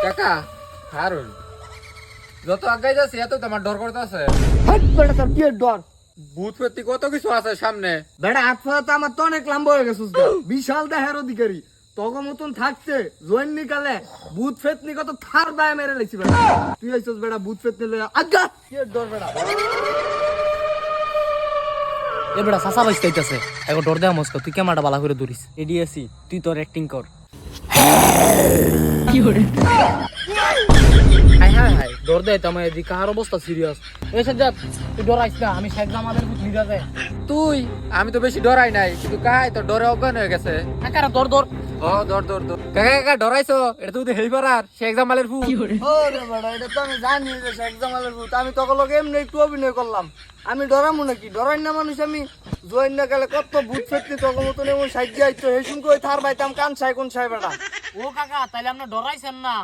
কাকা হারুন যত আগাই যাচ্ছে এত তোমার ডর করতেছে। হাট বেটা তোর কি ডর? ভূত পেত্তি কত কিছু আছে সামনে। বেটা হাত পা তো আমার তো অনেক লম্বা হয়ে গেছিস গা। বিশাল দেহের অধিকারী তখন মতন থাকছে জয়েন নিকালে ভূত ফেতনি কত থার বায় মেরে লেছি বেটা। তুই আইছস বেটা ভূত ফেতনি লইয়া আগা কি ডর বেটা। এ বেটা সাসা বাইস কইতাছে এখন ডর দেয়া মস্ক তুই ক্যামেরাটা বালা করে ধরিস রেডি আছি তুই তোর অ্যাক্টিং কর কি হরে হাই হাই হাই ডর দেয় তো আমার এদিকে কার অবস্থা সিরিয়াস এ সাজ্জাদ তুই ডরাইস না আমি শেখ জামালের ভূত লিডার রে তুই আমি তো বেশি ডরাই নাই কিন্তু কাই তো ডরে অজ্ঞান হয়ে গেছে। কাকা ডর ডর ও ডর ডর ডর কাকা কাকা ডরাইছো এটা তুই হেই পারার শেখ জামালের ভূত। ওরে বেটা এটা তো আমি জানি যে শেখ জামালের ভূত। আমি তখন লোক এমনি একটু অভিনয় করলাম। আমি ডরামু নাকি? ডরাই না মানুষ আমি। জয়েন না গেলে কত ভূত ফেতনি তখন মতন এমন সাহায্য আইতো হেসুম কই থার বাইতাম কান সাই কোন সাই বেটা। ও কাকা তাইলে আপনি ডরাইছেন না